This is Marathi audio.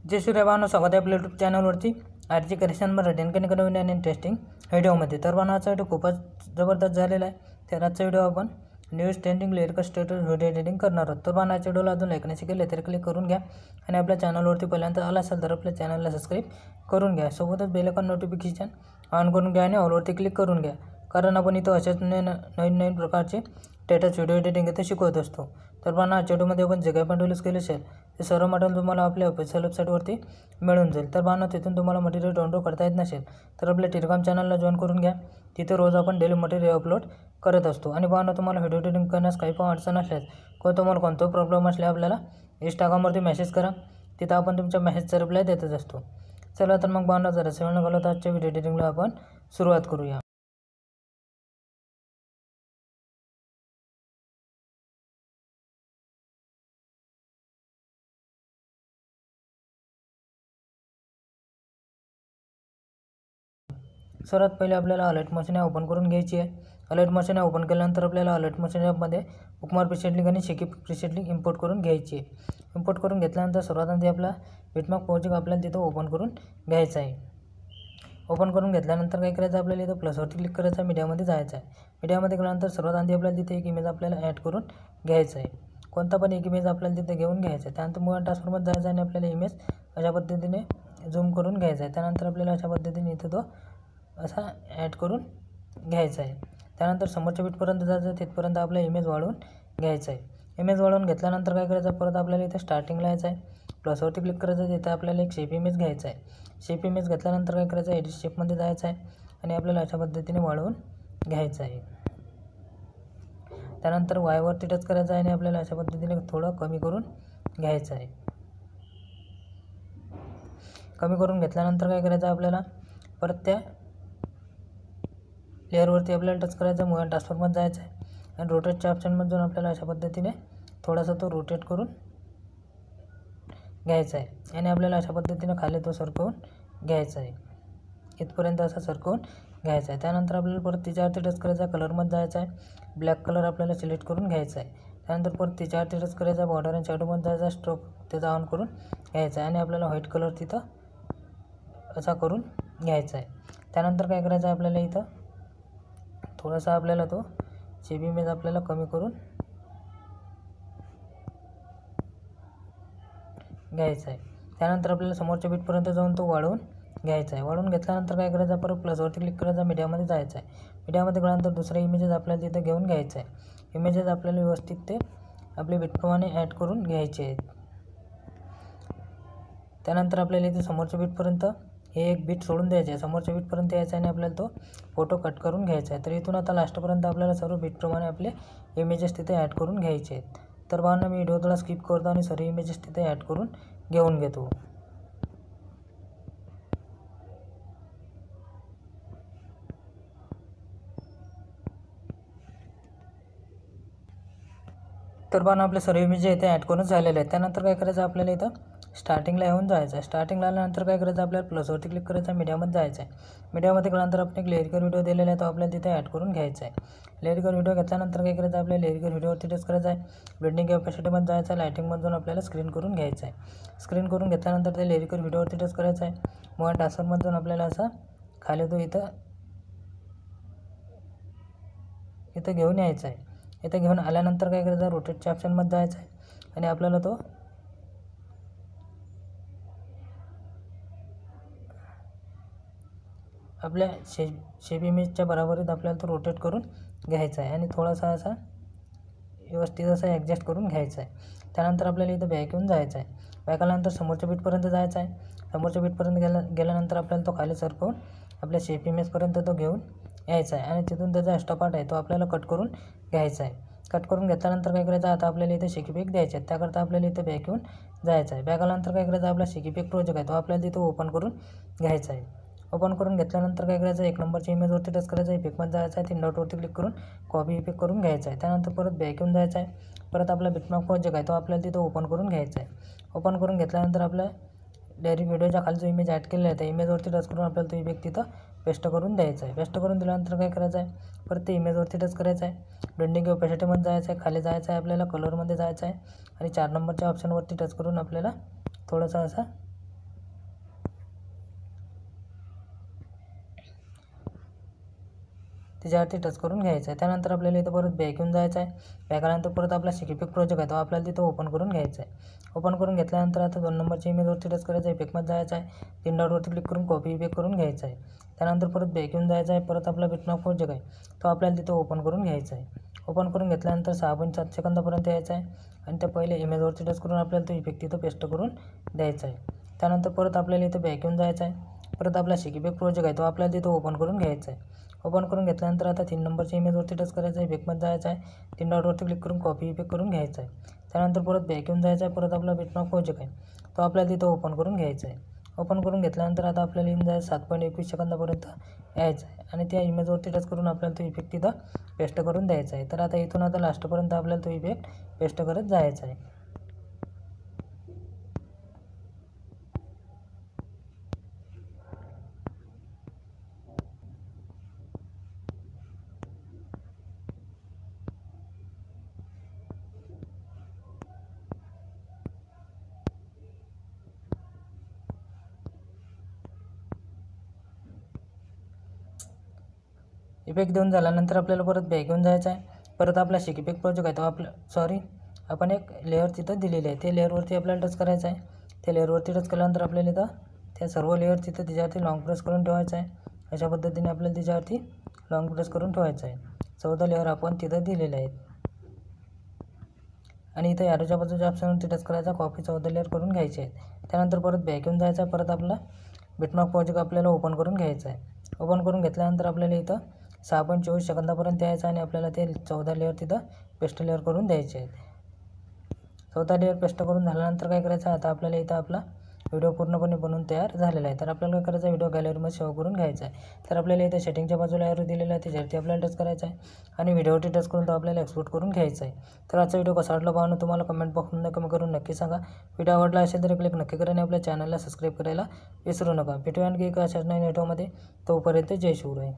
जय सूर्यभावना, स्वागत आहे आपल्या यूट्यूब चॅनलवरती आरची करेक्शनमध्ये डेनकन नवीन आणि इंटरेस्टिंग व्हिडिओमध्ये। तर बनवायचा व्हिडिओ खूपच जबरदस्त झालेला आहे। तर आजचा व्हिडिओ आपण news trending lyrical status video editing करणार आहोत। तर बनवायच्या व्हिडिओला अजून लाईक नसेल केले तर क्लिक करून घ्या आणि आपल्या चॅनलवरती पहिल्यांदा आला असेल तर आपल्या चॅनलला सबस्क्राईब करून घ्या। सोबतच बेल आयकॉन नोटिफिकेशन ऑन करून घ्या आणि ऑलवरती क्लिक करून घ्या, कारण आपण इथं अशाच नवीन प्रकारचे स्टेटस व्हिडिओ एडिटिंग इथे शिकवत असतो। तर बनवा आजच्या व्हिडिओमध्ये आपण जे काही पण टूल्स केले असेल ते सर्व मटेरियल तुम्हाला आपल्या ऑफिशियल वेबसाईटवरती मिळून जाईल। तर बनवा तिथून तुम्हाला मटेरियल डाउनलोड करता येत नसेल तर आपल्या टेलिग्राम चॅनलला जॉईन करून घ्या। तिथे रोज आपण डेली मटेरियल अपलोड करत असतो। आणि बनवा तुम्हाला व्हिडिओ एडिटिंग करण्यास काही पण अडचण असल्यास किंवा तुम्हाला कोणता प्रॉब्लेम असल्यास आपल्याला इंस्टाग्रामवरती मेसेज करा, तिथं आपण तुमच्या मेसेजचा रिप्लाय देतच असतो। चला तर मग बनवा जरा सेवन न घालवता आजच्या व्हिडिओ एडिटिंगला आपण सुरुवात करूया। सर्वात पहिले आपल्याला अलर्ट मशीन ओपन करून घ्यायची आहे। अलर्ट मशीन ओपन केल्यानंतर आपल्याला अलर्ट मशीन ॲपमध्ये बुकमार्क प्रीसेट लिंक आणि शेकी प्रीसेट लिंक इम्पोर्ट करून घ्यायची आहे। इम्पोर्ट करून घेतल्यानंतर सर्वात आधी आपला बिटमार्क प्रोजेक्ट आपल्याला तिथं ओपन करून घ्यायचा आहे। ओपन करून घेतल्यानंतर काय करायचं, आपल्याला इथं प्लसवरती क्लिक करायचं आहे, मीडियामध्ये जायचं आहे। मीडियामध्ये गेल्यानंतर सर्वात आधी आपल्याला तिथे एक इमेज आपल्याला ॲड करून घ्यायचा आहे। कोणता पण एक इमेज आपल्याला तिथे घेऊन घ्यायचा आहे। त्यानंतर मूव्ह ट्रान्सफॉर्ममध्ये जायचं आणि आपल्याला इमेज अशा पद्धतीने झूम करून घ्यायचा आहे। त्यानंतर आपल्याला अशा पद्धतीने इथं तो असा ॲड करून घ्यायचा आहे। त्यानंतर समोरच्या बीटपर्यंत जायचं आहे, तिथपर्यंत आपला इमेज वाढवून घ्यायचा आहे। इमेज वाढवून घेतल्यानंतर काय करायचं, परत आपल्याला इथे स्टार्टिंगला यायचं आहे, प्लसवरती क्लिक करायचं आहे, तिथं आपल्याला एक शेप इमेज घ्यायचा आहे। शेप इमेज घेतल्यानंतर काय करायचं, एडिट शेपमध्ये जायचं आहे आणि आपल्याला अशा पद्धतीने वाढवून घ्यायचं आहे। त्यानंतर वायवरती टच करायचं आहे आणि आपल्याला अशा पद्धतीने थोडं कमी करून घ्यायचं आहे। कमी करून घेतल्यानंतर काय करायचं, आपल्याला परत त्या लेअरवरती आपल्याला टच करायचं, मूव्ह ट्रान्सफॉर्ममध्ये जायचं आहे आणि रोटेटच्या ऑप्शनमध्ये जाऊन आपल्याला अशा पद्धतीने थोडासा तो रोटेट करून घ्यायचा आहे आणि आपल्याला अशा पद्धतीने खाली तो सरकवून घ्यायचा आहे, इथपर्यंत असा सरकवून घ्यायचा आहे। त्यानंतर आपल्याला परत तिच्यावरती टच करायचा आहे, कलरमध्ये जायचं आहे, ब्लॅक कलर आपल्याला सिलेक्ट करून घ्यायचा आहे। त्यानंतर परत तिच्यावरती टच करायचा, बॉर्डर आणि शॅडोमध्ये जायचा, स्ट्रोक त्याचा ऑन करून घ्यायचा आहे आणि आपल्याला व्हाईट कलर तिथं असा करून घ्यायचा आहे। त्यानंतर काय करायचं आहे, आपल्याला इथं थोडासा आपल्याला तो शेप इमेज आपल्याला कमी करून घ्यायचा आहे। त्यानंतर आपल्याला समोरच्या बीटपर्यंत जाऊन तो वाढवून घ्यायचा आहे। वाढवून घेतल्यानंतर काय करायचं, परत प्लसवरती क्लिक करायचं, मीडियामध्ये जायचं आहे। मीडियामध्ये गेल्यानंतर दुसरे इमेजेस आपल्याला तिथे घेऊन घ्यायचं आहे। इमेजेस आपल्याला व्यवस्थित ते आपल्या बीटप्रमाणे ॲड करून घ्यायचे आहेत। त्यानंतर आपल्याला इथे समोरच्या बीटपर्यंत हे एक बीट सोडून द्यायचे आहे, समोरच्या बीटपर्यंत यायचं आहे आणि आपल्याला तो फोटो कट करून घ्यायचा आहे। तर इथून आता लास्टपर्यंत आपल्याला सर्व बीटप्रमाणे आपले इमेजेस तिथे ॲड करून घ्यायचे आहेत। तर भावना मी व्हिडिओ थोडा स्किप करतो आणि सर्व इमेजेस तिथे ॲड करून घेऊन घेतो। तर भावना आपले सर्व इमेज इथे ॲड करून झालेले आहेत। त्यानंतर काय करायचं, आपल्याला इथं स्टार्टिंगला येऊन जायचं आहे। स्टार्टिंगला आल्यानंतर काय करायचं, आपल्याला प्लसवरती क्लिक करायचं, मीडियामध्ये जायचं आहे। मीडियामध्ये गेल्यानंतर आपण एक लेरिकल व्हिडिओ दिलेला आहे, तो आपल्याला तिथे ॲड करून घ्यायचा आहे। लेरिकल व्हिडिओ घेतल्यानंतर काय करायचं, आपल्याला लेरिकल व्हिडिओवरती टच करायचं आहे, ब्लेंडिंग कॅपॅसिटीमध्ये जायचं आहे, लायटिंगमध्ये जाऊन आपल्याला स्क्रीन करून घ्यायचं आहे। स्क्रीन करून घेतल्यानंतर ते लेरिकल व्हिडिओवरती टच करायचं आहे, मूव्ह ट्रान्सफॉर्ममध्ये जाऊन आपल्याला असा खाली तो इथं घेऊन यायचं आहे। इथं घेऊन आल्यानंतर काय करायचं, रोटेटच्या ऑप्शनमध्ये जायचं आहे आणि आपल्याला तो आपल्या शेप इमेजच्या बरोबरीत आपल्याला तो रोटेट करून घ्यायचा आहे आणि थोडासा असा व्यवस्थित असा ॲडजस्ट करून घ्यायचा आहे। त्यानंतर आपल्याला इथं बॅक येऊन जायचं आहे। बॅक आल्यानंतर समोरच्या बीटपर्यंत जायचं आहे। समोरच्या बीटपर्यंत गेल्यानंतर आपल्याला तो खाली सरकवून आपल्या शेप इमेजपर्यंत तो घेऊन यायचा आहे आणि तिथून त्याचा एक्स्ट्रा पार्ट आहे तो आपल्याला कट करून घ्यायचा आहे। कट करून घेतल्यानंतर काय करायचं, आता आपल्याला इथे शेकी पॅक द्यायचे आहेत, त्याकरता आपल्याला इथे बॅक येऊन जायचं आहे। बॅक आल्यानंतर काय करायचं, आपला शेकी पॅक प्रोजेक्ट आहे तो आपल्याला तिथे ओपन करून घ्यायचा आहे। ओपन करून घेतल्यानंतर काय करायचं, एक नंबरच्या इमेजवरती टच करायचं, इफेक्टमध्ये जायचं आहे, 3 डॉटवरती क्लिक करून कॉपी इफेक्ट करून घ्यायचा आहे। त्यानंतर परत बॅक येऊन जायचं आहे, परत आपला बिटमार्क प्रोजेक्ट आहे तो आपल्याला तिथे ओपन करून घ्यायचा आहे। ओपन करून घेतल्यानंतर आपल्या डायरेक्ट व्हिडिओच्या खाली जो इमेज ॲड केलेला आहे त्या इमेजवरती टच करून आपल्याला तो इफेक्ट तिथं पेस्ट करून द्यायचा आहे। पेस्ट करून दिल्यानंतर काय करायचं आहे, परत ते इमेजवरती टच करायचं आहे, ब्लेंडिंग कॅपॅसिटीमध्ये जायचं आहे, खाली जायचं आहे, आपल्याला कलरमध्ये जायचं आहे आणि 4 नंबरच्या ऑप्शनवरती टच करून आपल्याला थोडासा असा त्याच्यावरती टच करून घ्यायचं आहे. त्यानंतर आपल्याला इथं परत बॅक येऊन जायचं आहे. बॅक आल्यानंतर परत आपला शिकीपिक प्रोजेक्ट आहे तो आपल्याला तिथं ओपन करून घ्यायचा आहे. ओपन करून घेतल्यानंतर आता 2 नंबरच्या इमेजवरती टच करायचं आहे. इफेक्टमध्ये जायचं आहे. 3 डॉटवरती क्लिक करून कॉपी इफेक्ट करून घ्यायचा आहे. त्यानंतर परत बॅक येऊन जायचं आहे. परत आपला बिटमॅप प्रोजेक्ट आहे तो आपल्याला तिथं ओपन करून घ्यायचा आहे. ओपन करून घेतल्यानंतर 6.7 सेकंदापर्यंत यायचं आहे आणि त्या पहिले इमेजवरती टच करून आपल्याला तो इफेक्ट तिथं पेस्ट करून द्यायचा आहे. त्यानंतर परत आपल्याला इथं बॅक येऊन जायचं आहे. परत आपला शिकीपिक प्रोजेक्ट आहे तो आपल्याला तिथं ओपन करून घ्यायचा आहे. ओपन करून घेतल्यानंतर आता 3 नंबरच्या इमेजवरती टच करायचं आहे. इफेक्टमध्ये जायचं आहे. 3 डॉटवरती क्लिक करून कॉपी इफेक्ट करून घ्यायचा आहे. त्यानंतर परत बॅक येऊन जायचं आहे. परत आपला बिटमॅप प्रोजेक्ट आहे तो आपल्याला तिथं ओपन करून घ्यायचा आहे. ओपन करून घेतल्यानंतर आता आपल्याला येऊन जायचं 7.21 सेकंदापर्यंत यायचं आहे आणि त्या इमेजवरती टच करून आपल्याला तो इफेक्ट तिथं पेस्ट करून द्यायचा आहे. तर आता इथून आता लास्टपर्यंत आपल्याला तो इफेक्ट पेस्ट करत जायचा आहे. इफेक्ट देऊन झाल्यानंतर आपल्याला परत बॅक येऊन जायचं आहे. परत आपला शिकीपिक प्रोजेक्ट आहे तो आपण एक लेअर तिथं दिलेली आहे. ते लेअरवरती आपल्याला टच करायचं आहे. त्या लेअरवरती टच केल्यानंतर आपल्याला इथं त्या सर्व लेअर तिथं त्याच्यावरती लॉंग प्रेस करून ठेवायचं आहे. अशा पद्धतीने आपल्याला त्याच्यावरती लॉंग प्रेस करून ठेवायचं आहे. 14 लेअर आपण तिथं दिलेले आहेत आणि इथं ॲरोच्या बाजूच्या ऑप्शनवरती टच करायचा. कॉपी 14 लेअर करून घ्यायचे आहेत. त्यानंतर परत बॅक येऊन जायचं आहे. परत आपला बिटमॅप प्रोजेक्ट आपल्याला ओपन करून घ्यायचा आहे. ओपन करून घेतल्यानंतर आपल्याला इथं 6.24 सेकंदापर्यंत यायचं आणि आपल्याला ते 14 लेअर तिथं पेस्ट लेअर करून द्यायचे आहेत. 14 लेअर पेस्ट करून झाल्यानंतर काय करायचं आता आपल्याला इथं आपला व्हिडिओ पूर्णपणे बनवून तयार झालेला आहे. तर आपल्याला काय करायचं व्हिडिओ गॅलरीमध्ये सेव्ह करून घ्यायचा आहे. तर आपल्याला इथं सेटिंगच्या बाजूला ॲरो दिलेला आहे त्याच्यावरती आपल्याला टच करायचा आहे आणि व्हिडिओवरती टच करून तो आपल्याला एक्सपोर्ट करून घ्यायचा आहे. तर आजचा व्हिडिओ कसा वाटला पाहणं तुम्हाला कमेंट बॉक्समध्ये कमेंट करून नक्की सांगा. व्हिडिओ आवडला असेल तर क्लिक नक्की करा आणि आपल्या चॅनलला सबस्क्राईब करायला विसरू नका. भेटूया आणखी एका अशाच नवीन व्हिडिओमध्ये. तोपर्यंत जय शिवराय.